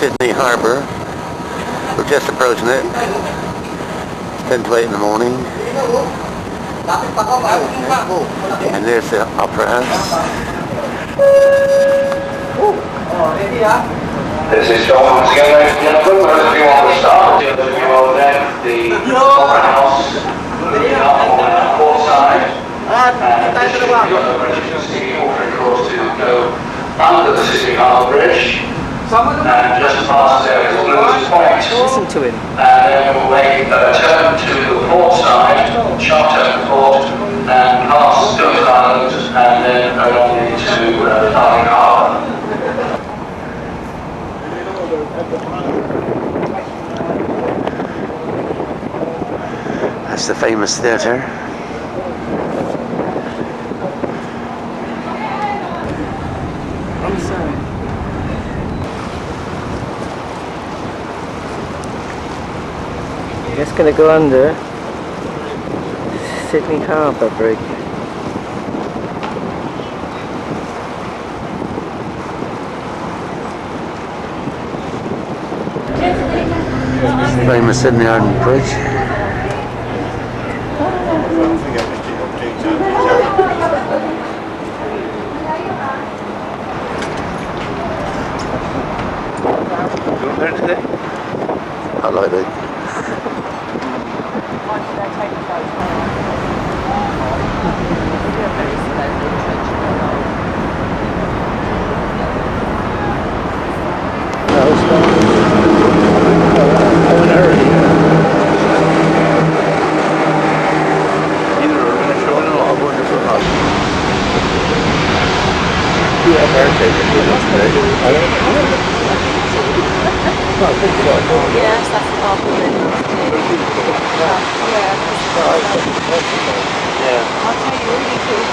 Sydney Harbour. We're just approaching it. It's 10 to 8 in the morning. And there's the Opera House. This is John once again, ladies and gentlemen. Those of you on the start, those of you over there, the Opera House, moving up on the port side. And this is the Opera, as you can see, ordering across to go under the Sydney Harbour Bridge. And just past there is Lewis Point. Listen to him. And then we'll make a turn to the port side, sharp turn to the port, and past Scotland Island, and then along into Darling Harbour. That's the famous theatre. I'm sorry. Just going to go under Sydney Harbour Bridge. Famous Sydney Harbour Bridge. I like it. Yes, that's the compliment. Yeah. I'll tell you, really cool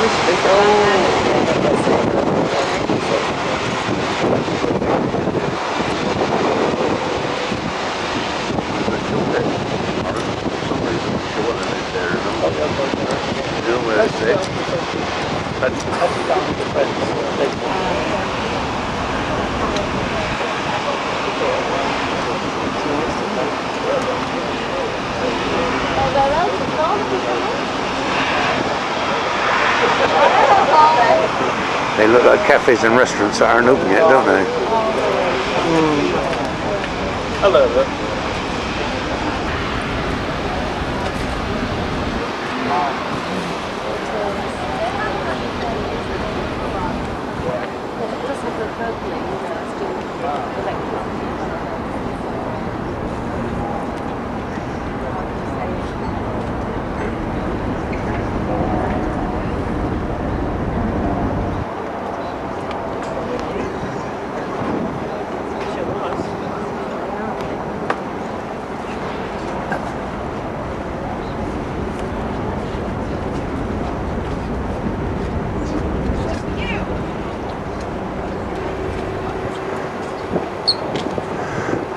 They look like cafes and restaurants that aren't open yet, don't they? Hello.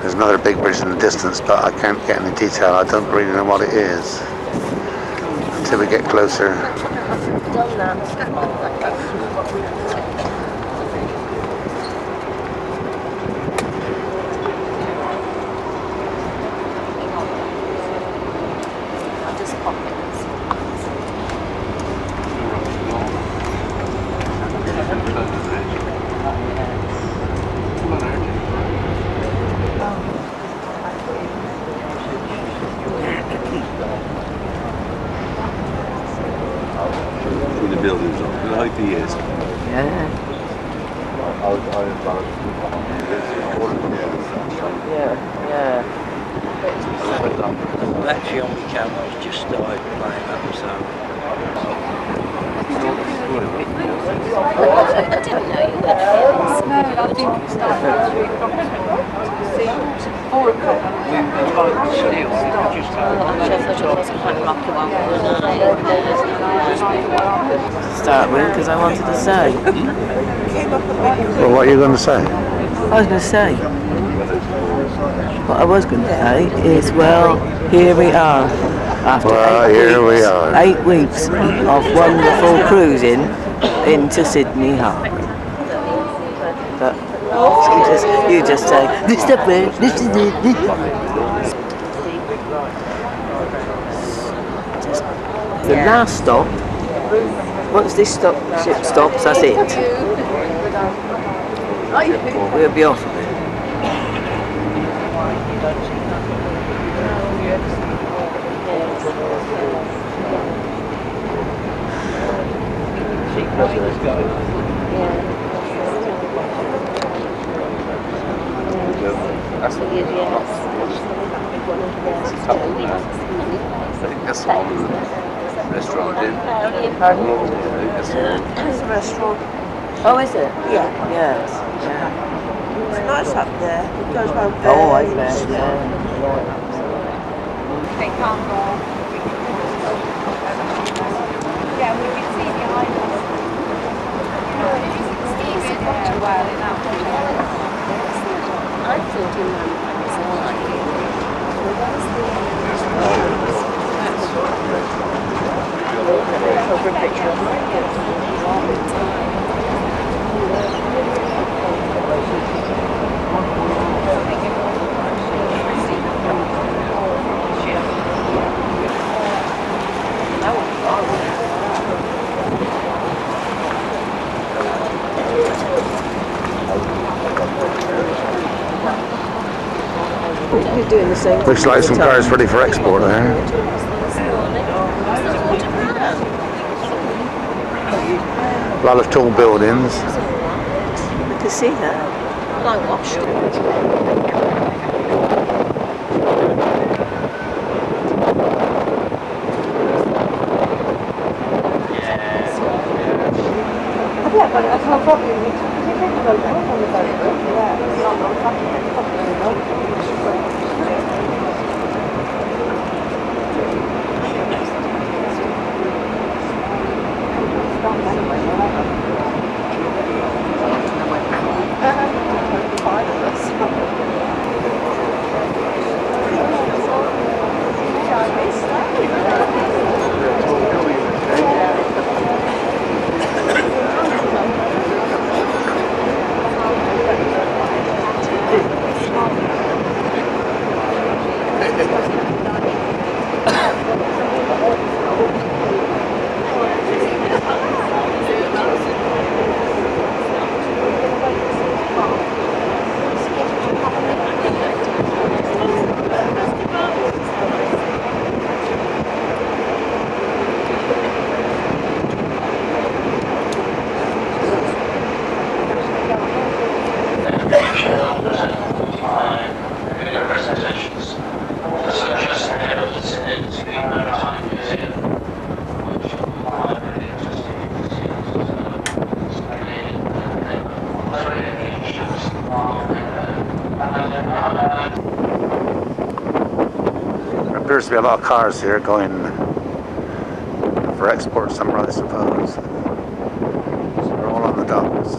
There's another big bridge in the distance, but I can't get any detail. I don't really know what it is until we get closer. The buildings on. I hope he is. Yeah. Yeah. Actually on my camera just started playing up, so I didn't know you had films. No, I think it started at 3 o'clock. 4 o'clock. we tried still, we just I thought it was quite a rocky one. Start with, because I wanted to say. Well, what are you going to say? I was going to say. What I was going to say is, well, here we are. After we are. 8 weeks of wonderful cruising into Sydney Harbour. But You just say, this is the way, this is it. The last stop, once this ship stops, that's it. We'll be off. That's the restaurant in. It's a restaurant. Oh, is it? Yeah. Yes. Yeah. It's nice up there. It goes round Oh, I very bet. slow. Yeah. They can't go. Yeah, we can see the islands. Steve's in quite a while in that one. I thought in one was You're doing the same. Looks like some cars ready for export there. A lot of tall buildings. I can see that. I watched it. There appears to be a lot of cars here going for export somewhere, I suppose. So they're all on the docks.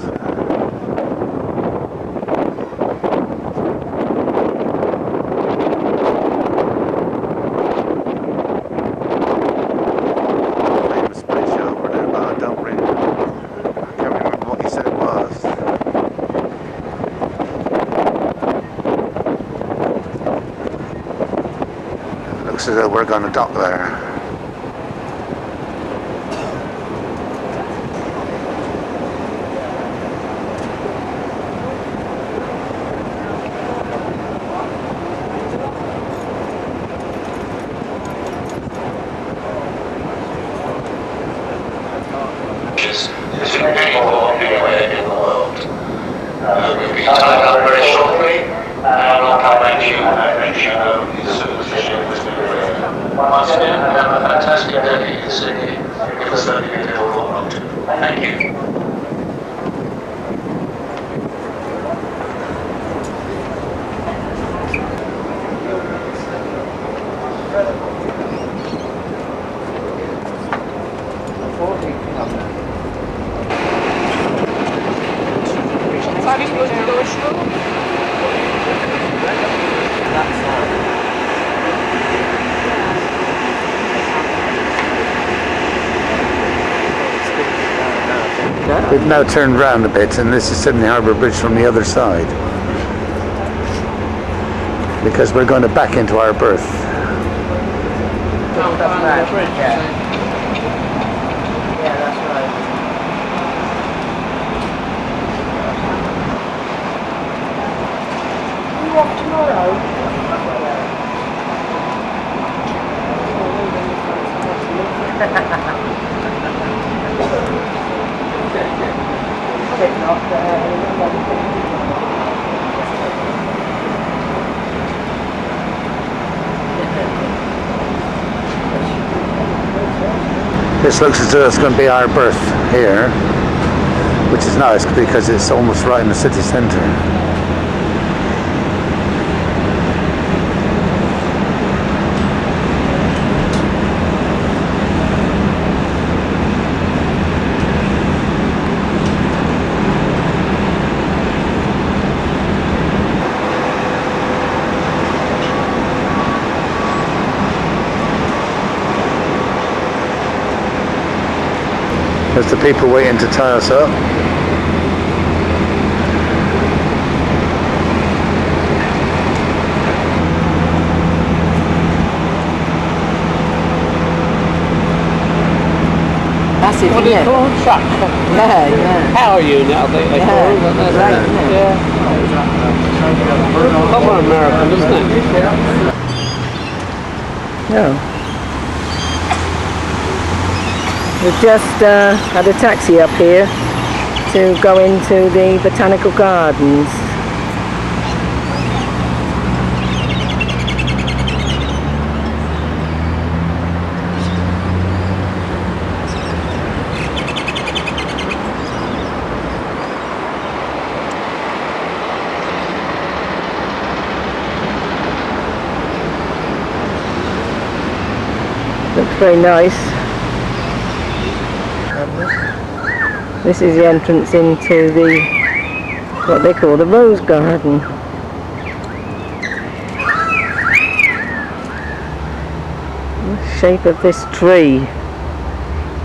Famous bridge over there, but I don't really, I can't remember what he said it was. Looks as though we're going to dock there. Is people anywhere in the world. We'll be tying up very shortly, and I'll come back to you and let you know as soon as the ship has been cleared. Once again, have a fantastic day in Sydney. It was very beautiful. Thank you. We've now turned round a bit, and this is Sydney Harbour Bridge from the other side. because we're going to back into our berth. Yeah, that's right. You off tomorrow? This looks as though it's going to be our berth here, which is nice because it's almost right in the city centre. There's the people waiting to tie us up. Massive, What isn't do you it? call them? Truck. Yeah, yeah. How are you now? They call Yeah, them, don't they? right, isn't it? Yeah. Proper American, isn't it? No. We've just had a taxi up here to go into the botanical gardens. Looks very nice. This is the entrance into the, what they call the rose garden. The shape of this tree,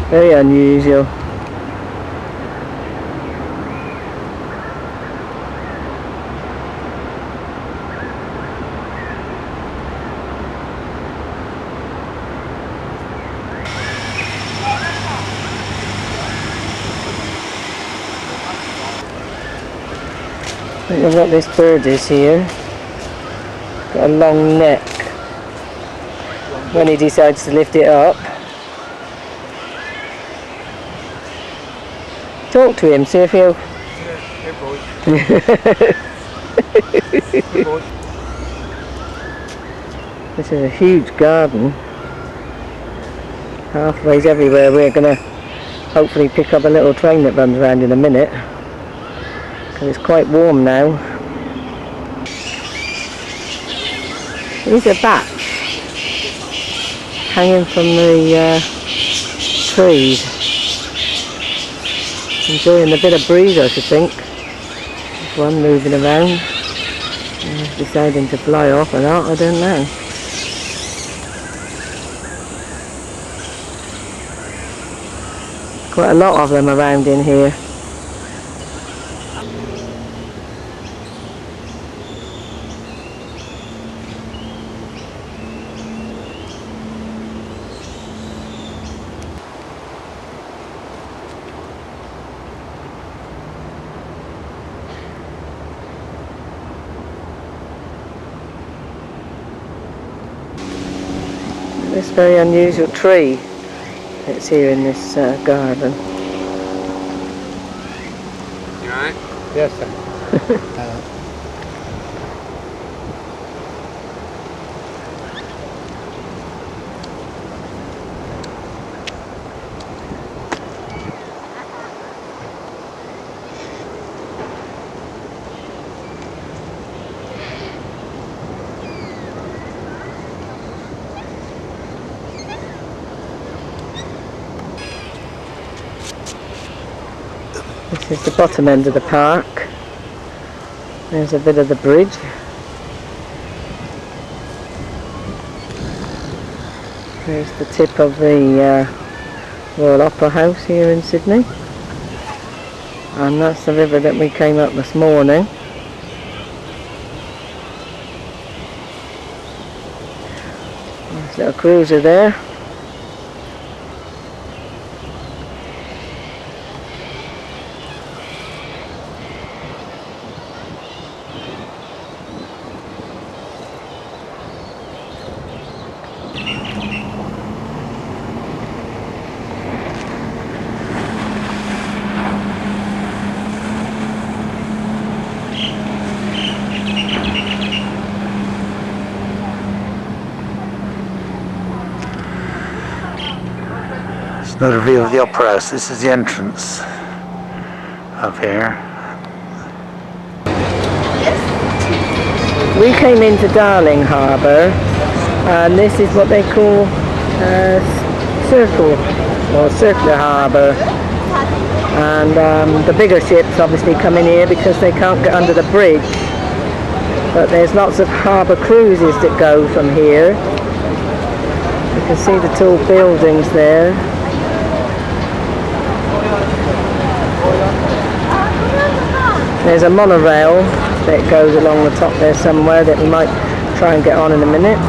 very unusual. I don't know what this bird is here. Got a long neck. When he decides to lift it up. Talk to him, see if he'll... This is a huge garden. Pathways everywhere. We're going to hopefully pick up a little train that runs around in a minute. It's quite warm now. These are bats hanging from the trees. Enjoying a bit of breeze, I should think. There's one moving around. Deciding to fly off or not, I don't know. Quite a lot of them around in here. This very unusual tree that's here in this garden. You alright? Yes, sir. This is the bottom end of the park. There's a bit of the bridge. There's the tip of the Royal Opera House here in Sydney. And that's the river that we came up this morning. There's a cruiser there. Another view of the Upper House. This is the entrance up here. We came into Darling Harbour, and this is what they call circular harbour. And the bigger ships obviously come in here because they can't get under the bridge. But there's lots of harbour cruises that go from here. You can see the tall buildings there. There's a monorail that goes along the top there somewhere that we might try and get on in a minute.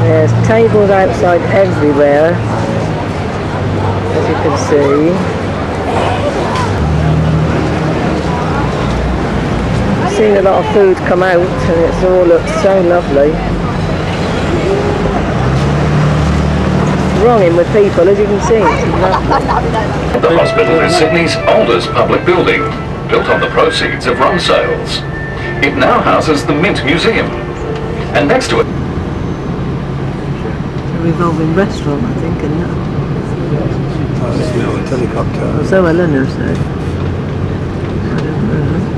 There's tables outside everywhere, as you can see. I've seen a lot of food come out and it's all looks so lovely. Wronging with people, as you can see. The hospital is Sydney's oldest public building, built on the proceeds of rum sales. It now houses the Mint Museum, and next to it, A revolving restaurant, I think, isn't it? Helicopter. So Eleanor said. I don't know.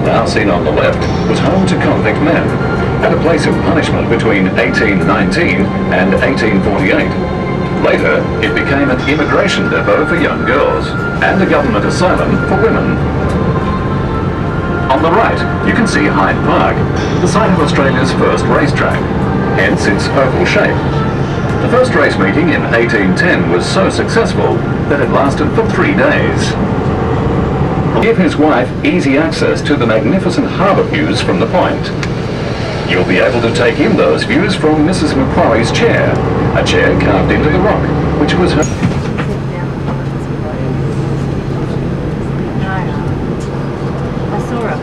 now seen on the left, was home to convict men, and a place of punishment between 1819 and 1848. Later, it became an immigration depot for young girls, and a government asylum for women. On the right, you can see Hyde Park, the site of Australia's first racetrack, hence its oval shape. The first race meeting in 1810 was so successful that it lasted for 3 days. Give his wife easy access to the magnificent harbour views from the point. You'll be able to take in those views from Mrs. Macquarie's chair, a chair carved into the rock, which was her... I saw her.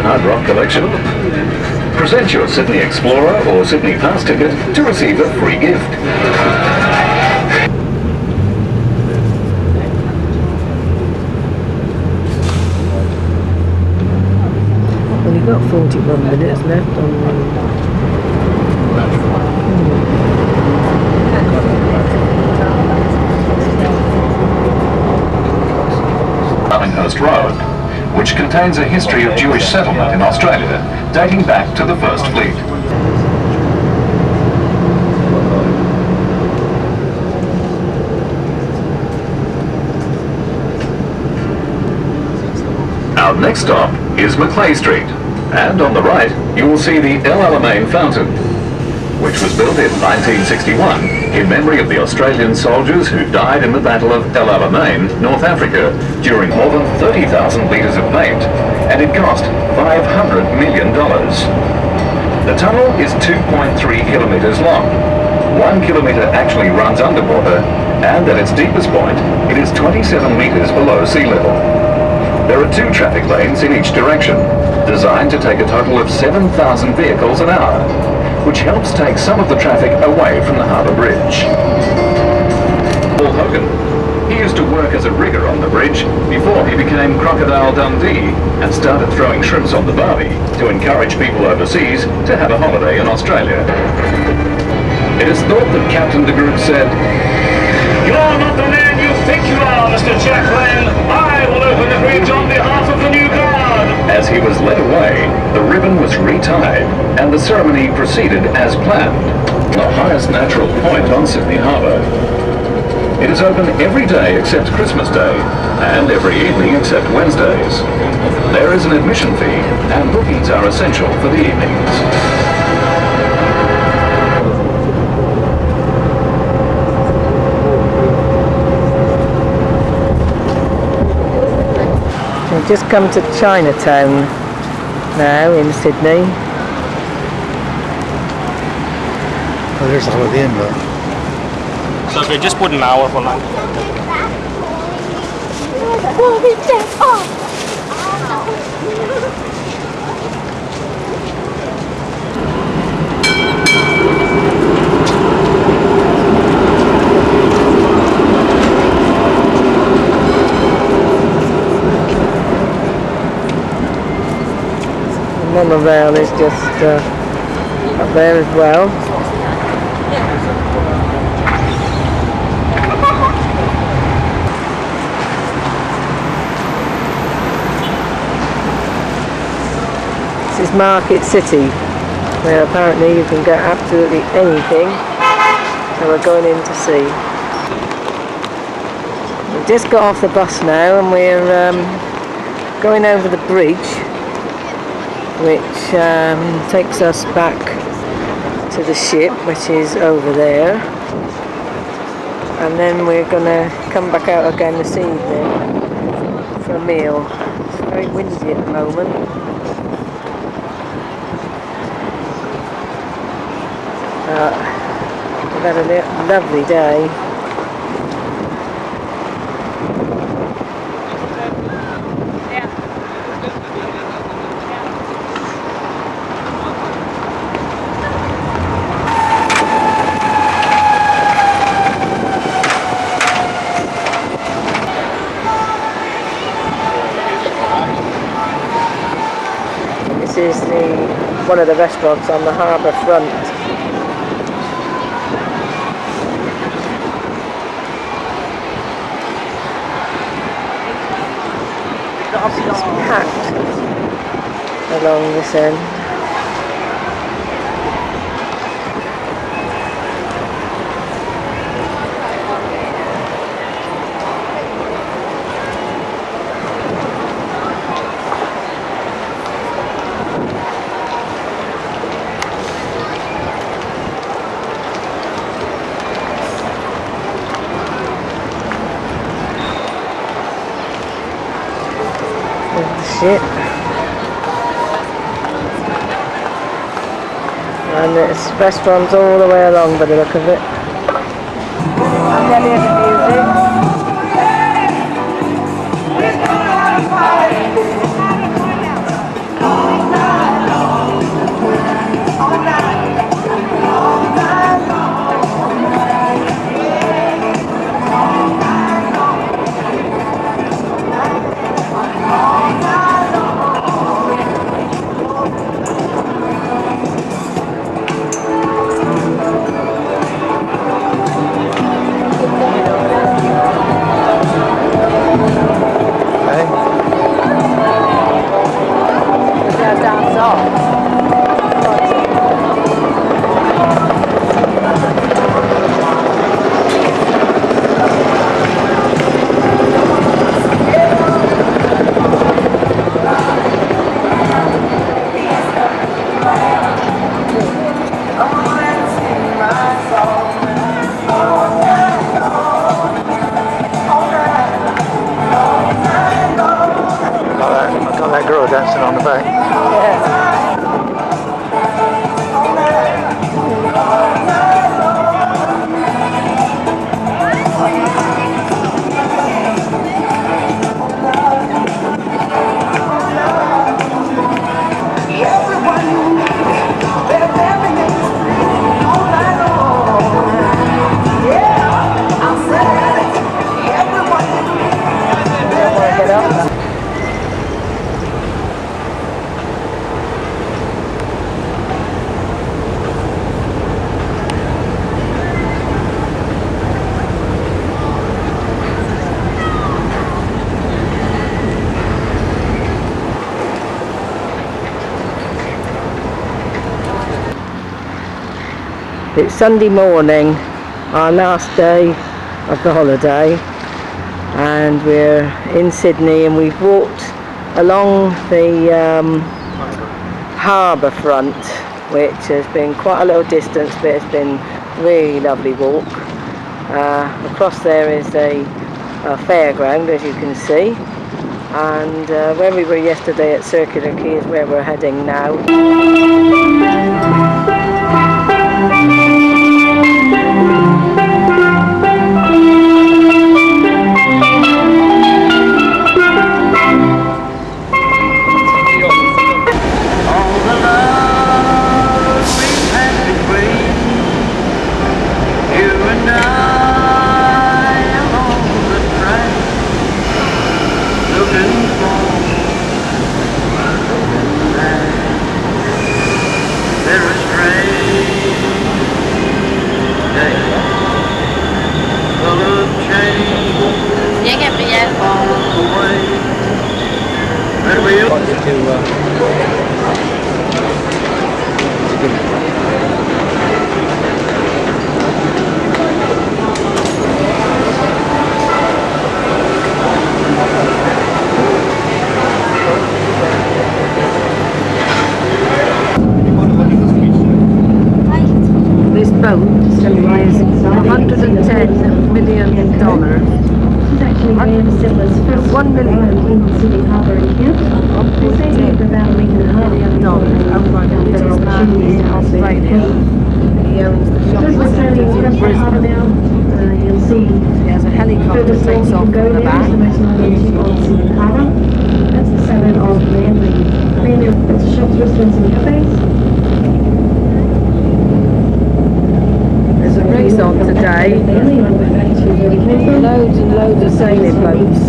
Hard Rock collection. Present your Sydney Explorer or Sydney Pass ticket to receive a free gift. Well, you've got 41 minutes left on Darlinghurst Road, which contains a history of Jewish settlement in Australia, dating back to the First Fleet. Our next stop is Macleay Street, and on the right you will see the El Alamein Fountain, which was built in 1961 in memory of the Australian soldiers who died in the Battle of El Alamein, North Africa, during more than 30,000 litres of paint, and it cost $500 million. The tunnel is 2.3 kilometres long. 1 kilometre actually runs underwater, and at its deepest point, it is 27 metres below sea level. There are 2 traffic lanes in each direction, designed to take a total of 7,000 vehicles an hour, which helps take some of the traffic away from the harbour bridge. Paul Hogan. He used to work as a rigger on the bridge before he became Crocodile Dundee and started throwing shrimps on the barbie to encourage people overseas to have a holiday in Australia. It is thought that Captain de Groot said, "You're not the man you think you are, Mr. Jack Lang. I will open the bridge on behalf of the new guard." he was led away, the ribbon was retied and the ceremony proceeded as planned, the highest natural point on Sydney Harbour. It is open every day except Christmas Day and every evening except Wednesdays. There is an admission fee and bookings are essential for the evenings. We've just come to Chinatown now in Sydney. Oh, there's the Holiday Inn, look. So they just put an hour for lunch. The monorail is just up there as well. This is Market City, where apparently you can get absolutely anything. So we're going in to see. We've just got off the bus now and we're going over the bridge, which takes us back to the ship, which is over there. And then we're going to come back out again this evening for a meal. It's very windy at the moment. We've had a lovely day. This is one of the restaurants on the harbour front. It's packed along this end. Ship. And there's restaurants all the way along by the look of it. And then here's the music. It's Sunday morning, our last day of the holiday, and we're in Sydney, and we've walked along the harbour front, which has been quite a little distance, but it's been a really lovely walk. Across there is a fairground, as you can see, and where we were yesterday at Circular Quay is where we're heading now. This boat is $110 million. $1 million owned by the richest man in Australia. He owns the shopping centres in Brisbane. He has a helicopter that takes off from the back. That's the center of Manly. It's shops, restaurants and cafes. There's a race on today. Loads and loads of sailing boats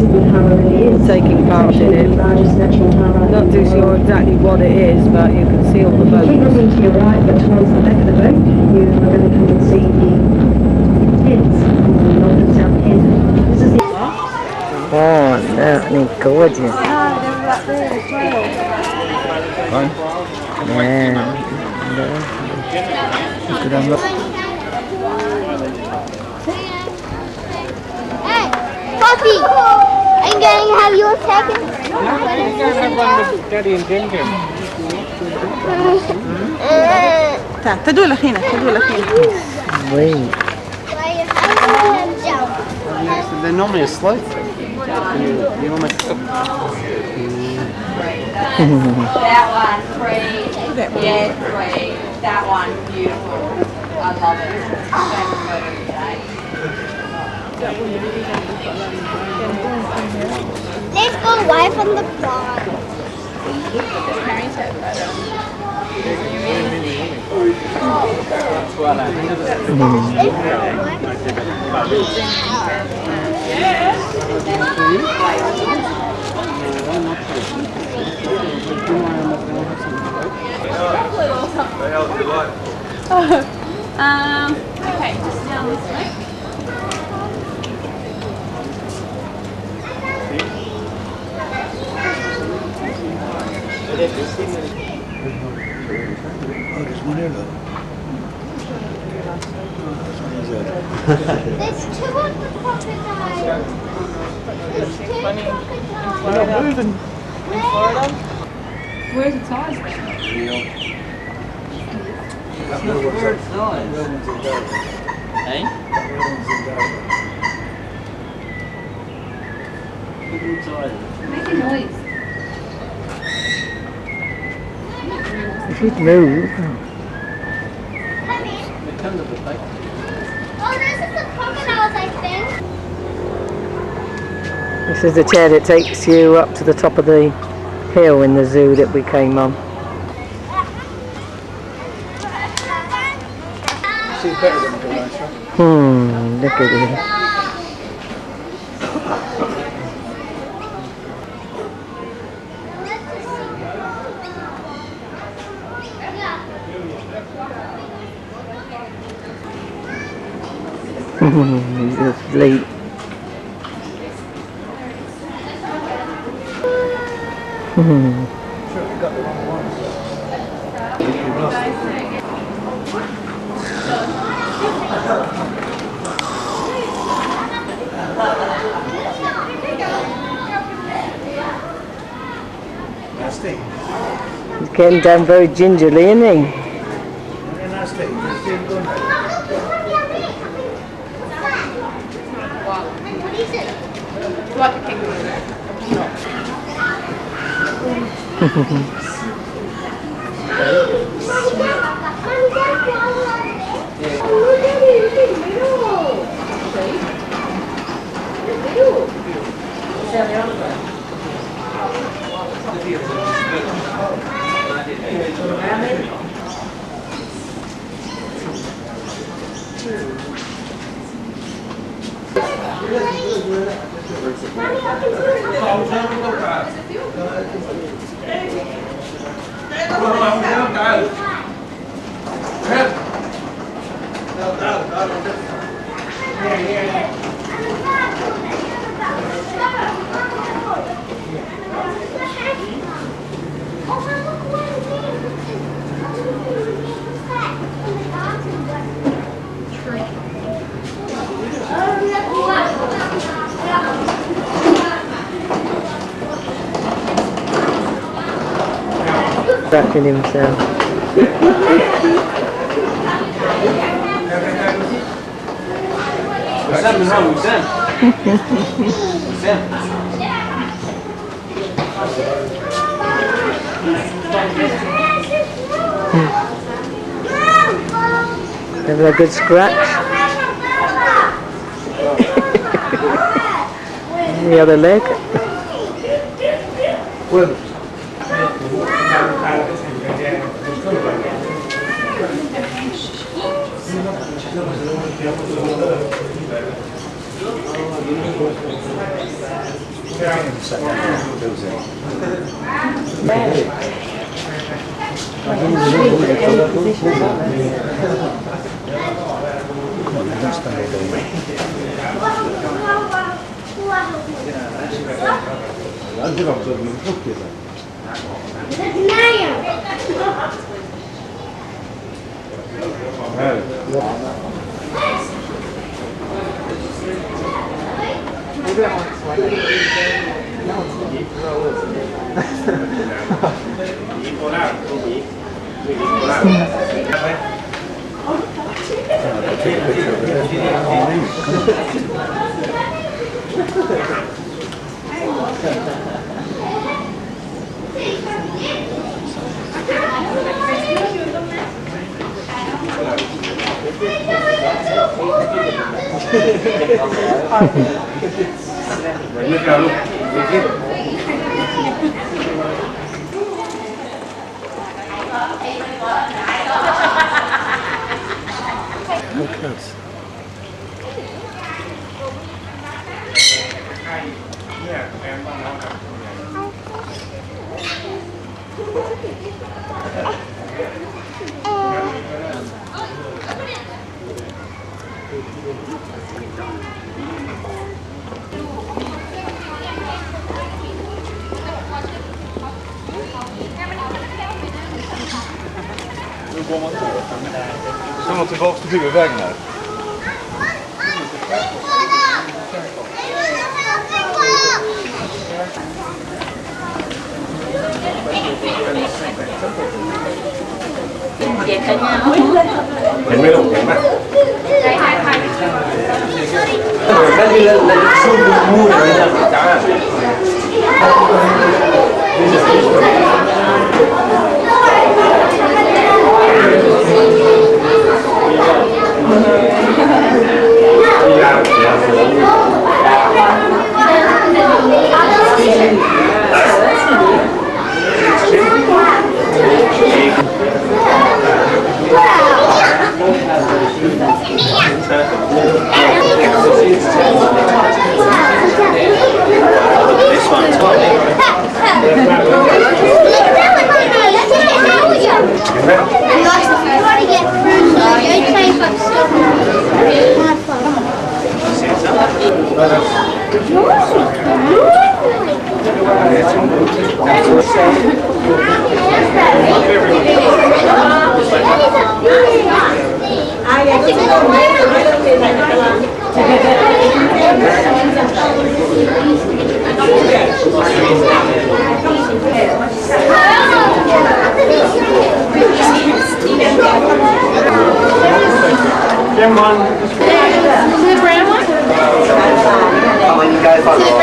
taking part in it. Not too sure exactly what it is, but you can see all the boats. Keep looking to your right, but towards the back of the boat, you are going to come and see the heads on the north and south end. This is the... Oh, that is gorgeous. Hey, Poppy, are you going to have yours taken? You guys have one with Daddy and Ginger. تدول هنا تدول هنا. Wait. They're normally asleep. You almost... That one, free. Yeah, free. That one, beautiful. I love it. Let's go away from the pond. Okay, just down this way. There's two on the crocodile. There's two crocodiles. Where's the ties? Make a noise. If you'd move. Come in. Oh, this is the crocodiles, I think. This is the chair that takes you up to the top of the hill in the zoo that we came on. Look at it. He's asleep. He's getting down very gingerly, isn't he? Like a kangaroo. Wrapping himself. What's happening wrong with Sam? Sam? Having a good scratch. The other leg. Kom nog tillbaka till huvudvägen här. ห็นไหมลูกเห็นไหมนั่นนี่เราสู้มูดเลยนะจ้า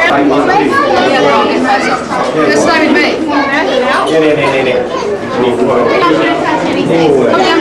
You're slamming me. Come down and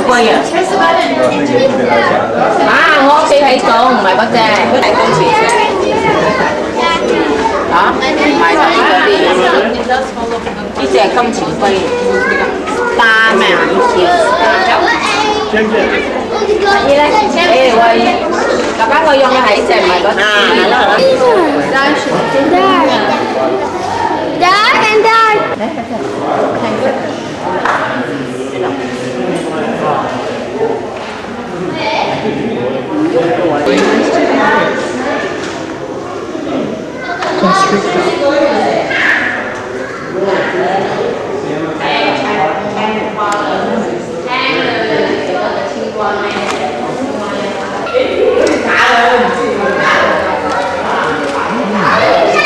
play Ngót siêu thị con, mày bắt ra. Cái này con xịt ra. Đó, mày nói cái gì? Cái trẻ không chỉ quay. Ta mà chịu. Ê, quay. Các bác ơi, dọn cho hãy xem mày có.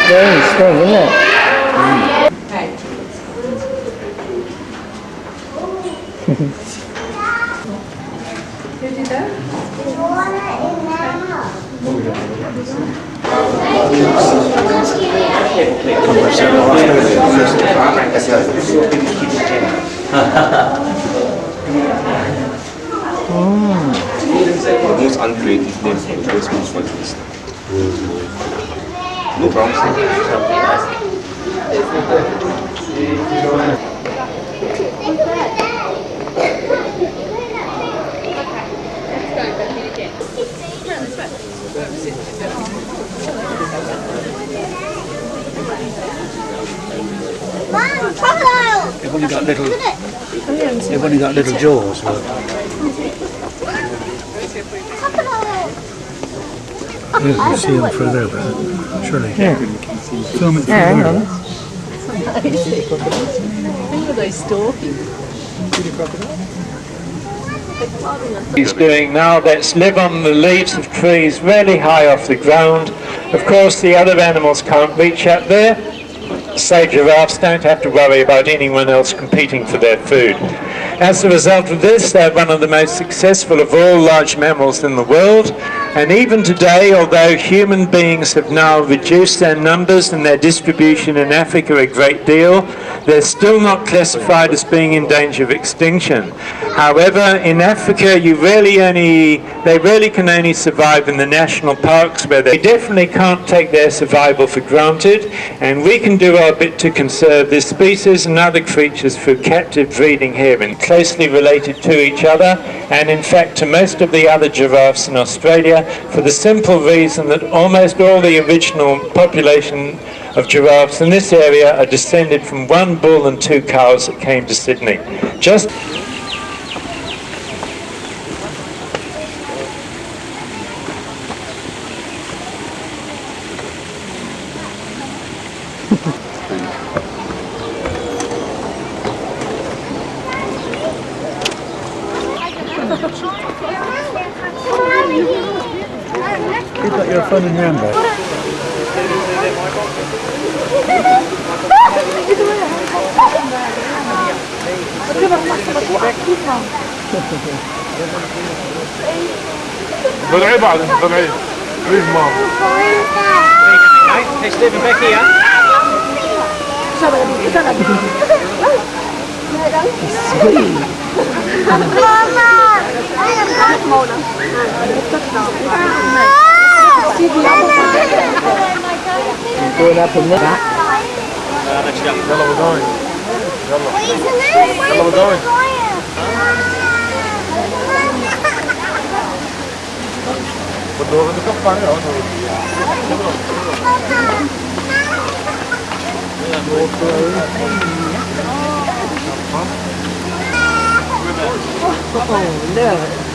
Very strong, isn't it? The most uncreative name for the first most like this. No They've only got little. They've only got little jaws. But you can see them through there, but surely. Yeah. Film it through Yeah, hang there. on. Look at those stalking. He's doing now, that's live on the leaves of trees really high off the ground. Of course the other animals can't reach up there. Say giraffes don't have to worry about anyone else competing for their food. As a result of this, they're one of the most successful of all large mammals in the world. And even today, although human beings have now reduced their numbers and their distribution in Africa a great deal, they're still not classified as being in danger of extinction. However, in Africa, they really can only survive in the national parks, where they definitely can't take their survival for granted. And we can do our bit to conserve this species and other creatures through captive breeding here, and closely related to each other, and in fact to most of the other giraffes in Australia, for the simple reason that almost all the original population of giraffes in this area are descended from one bull and two cows that came to Sydney. Just You've got your phone in your handbag. Badai بعد badai. Please mom. Hey Stephen, back here. Going up in there. يلا we're going. يلا we're going. بدو نكف عليه Oh, look.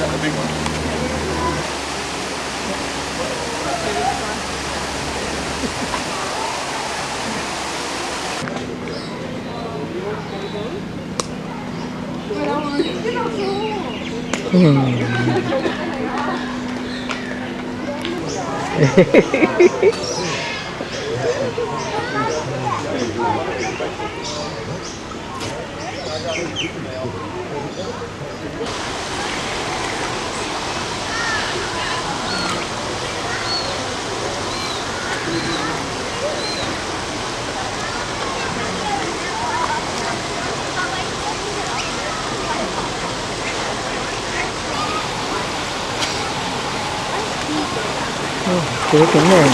Big, isn't it?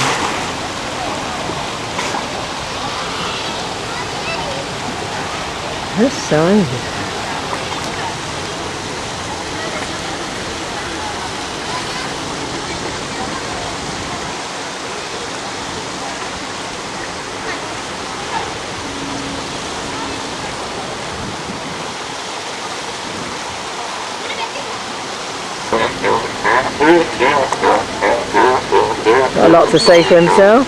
That's size. Got a lot to say for himself.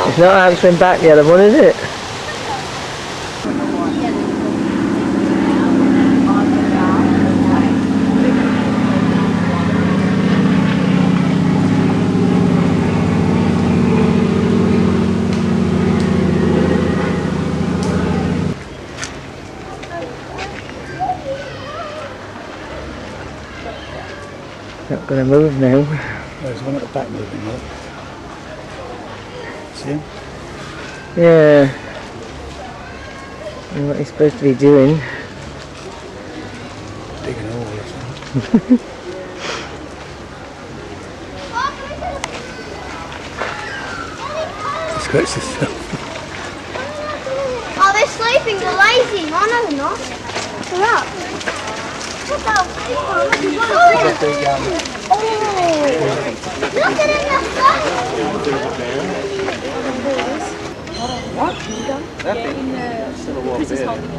It's not answering back the other one, is it? Not going to move now. There's one at the back moving, look. See him? Yeah. And what he's supposed to be doing. Digging a hole or something. He scratched himself. Oh, they're sleeping, they're lazy. Oh, no, they're not. They're up. Look at it in the sun. What? Chris is holding it.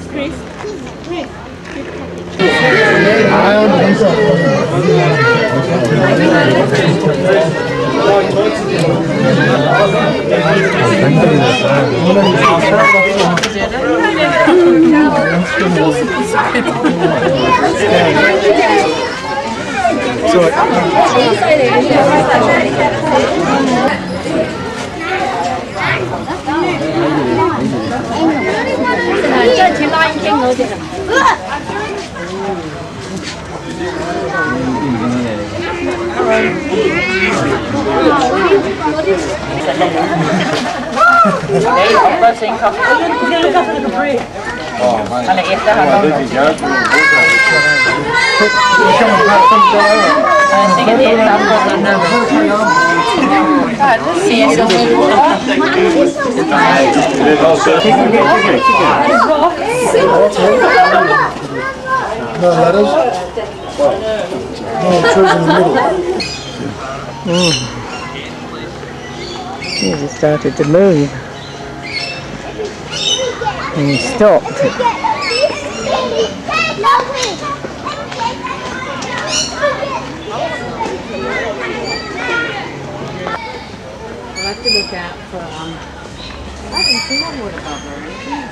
Chris? Chris? No letters? No trees in the middle. He started to move. And he stopped. We'll have to look out for I haven't seen a water bubble or anything.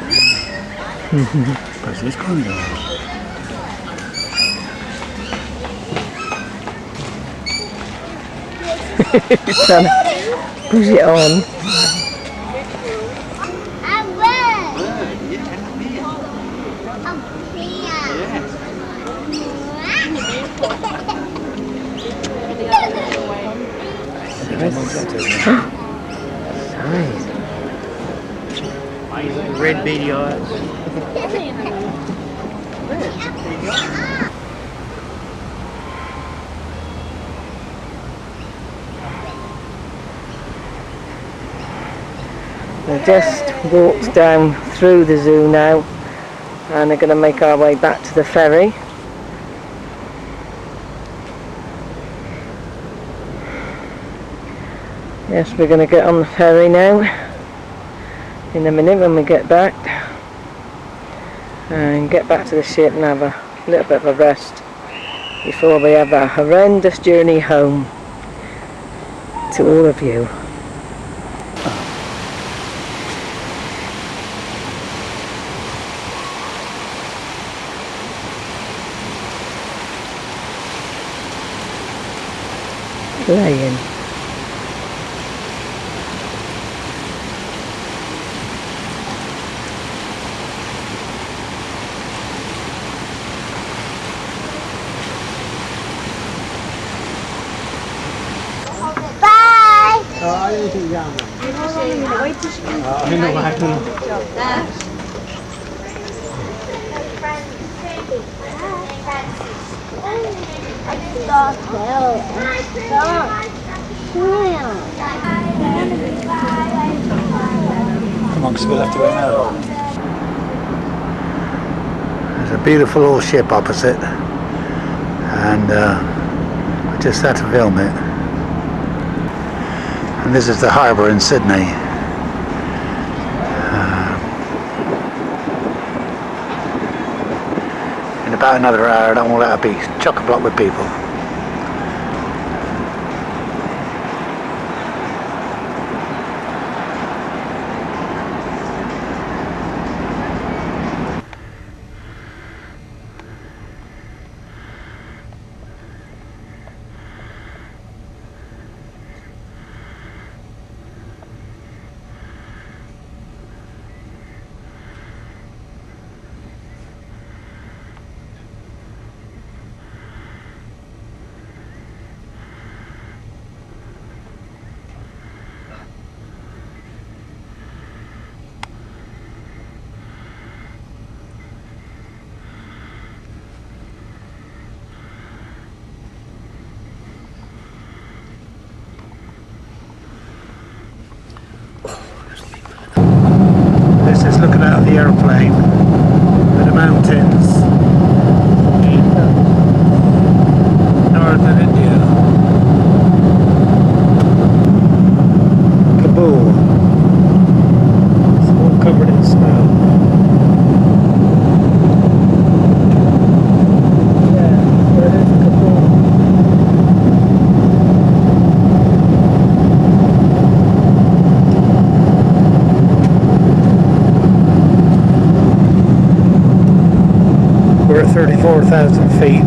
Where's this going down? He's trying to push it on. Red beady eyes. We just walked down through the zoo now and are going to make our way back to the ferry. Yes, we're going to get on the ferry now in a minute when we get back and get back to the ship and have a little bit of a rest before we have a horrendous journey home to all of you. Playing. Come on, because we'll have to wait now. There's a beautiful old ship opposite, and I just had to film it. And this is the harbour in Sydney. In about another hour, and all that'll be chock-a-block with people. This is looking out of the aeroplane at the mountains in northern India. Kabul. It's all covered in snow. Yeah, there is Kabul. We're at 34,000 feet.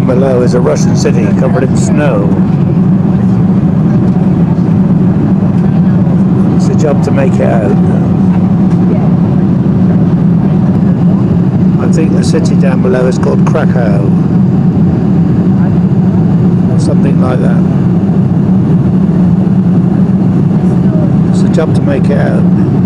below is a Russian city covered in snow. It's a job to make it out. I think the city down below is called Krakow. Or something like that. It's a job to make it out.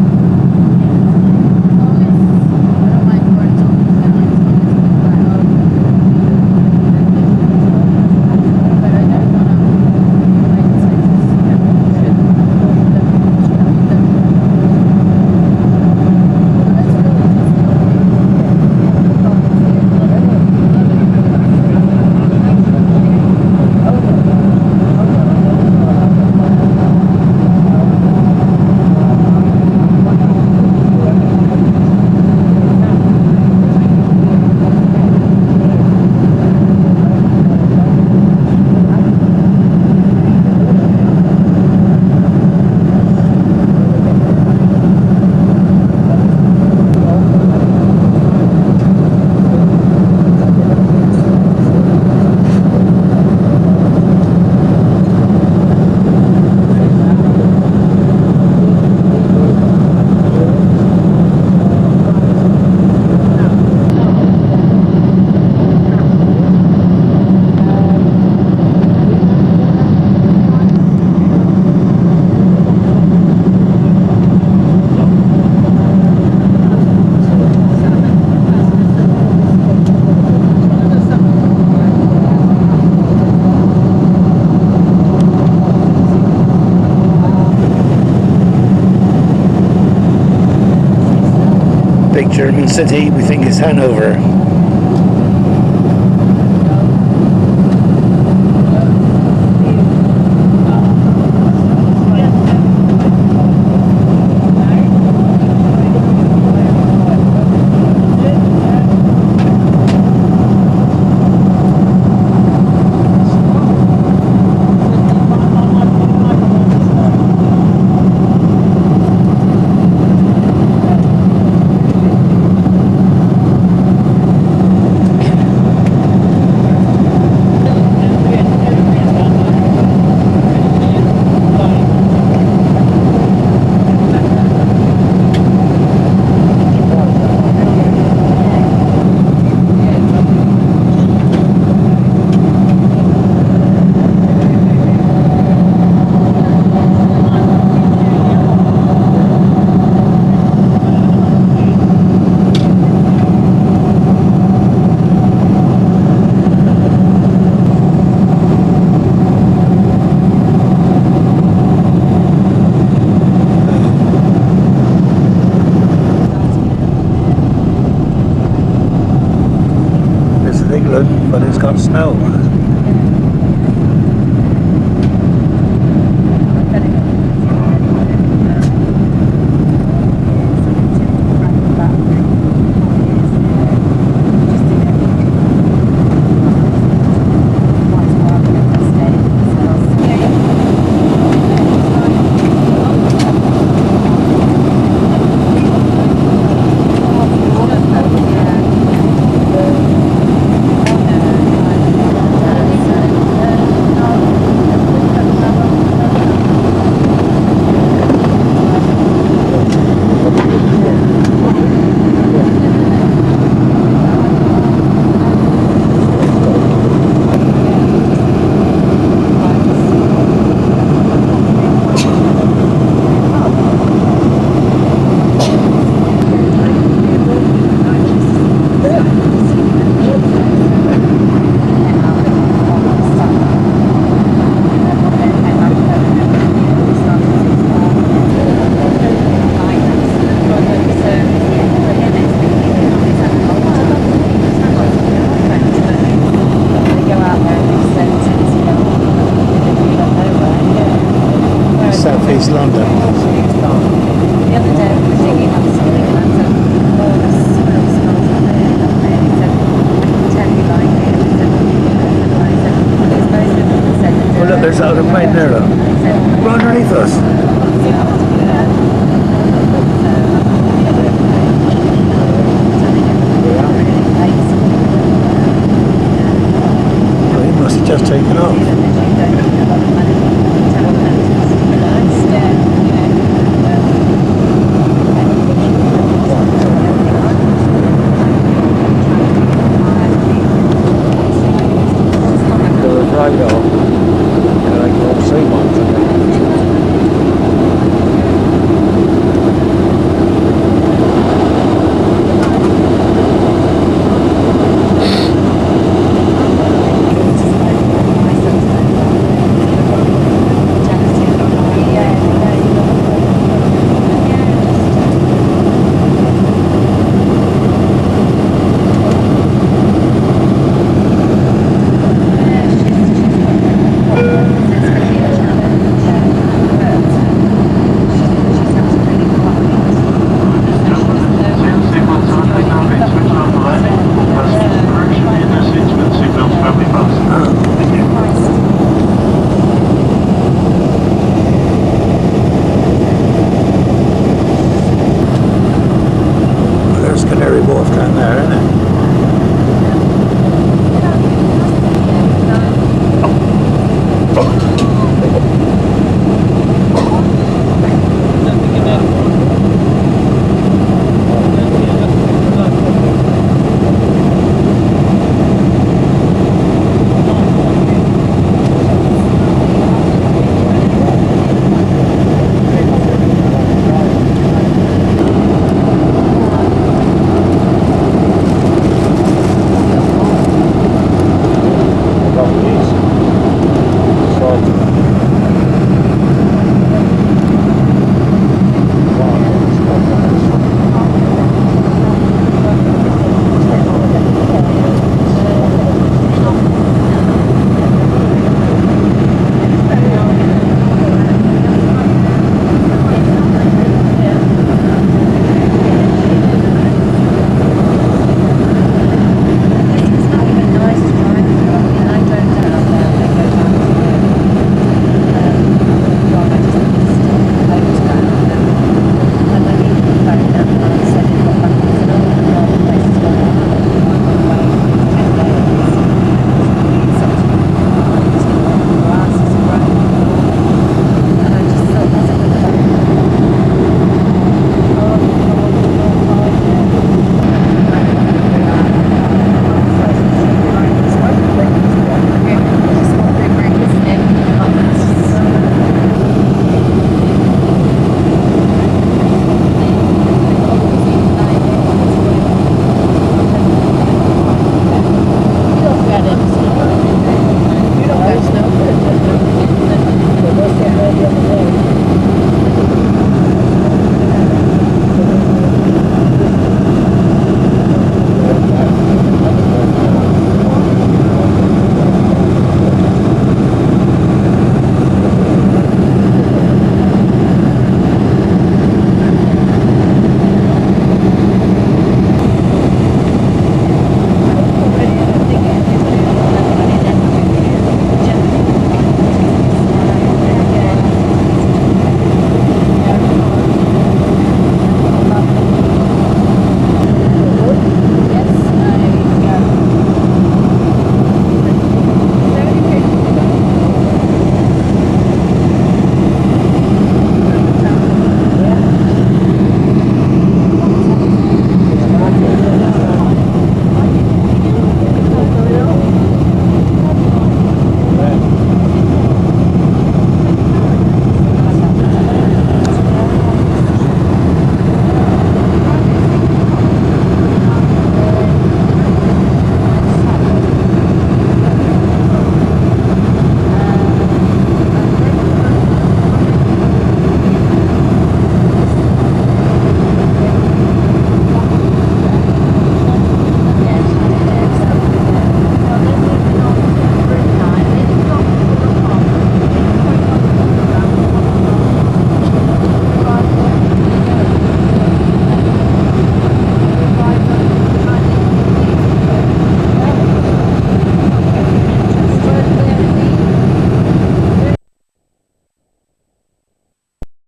Big German city, we think it's Hanover. England, but it's got snow. Canary Wharf down there, isn't it?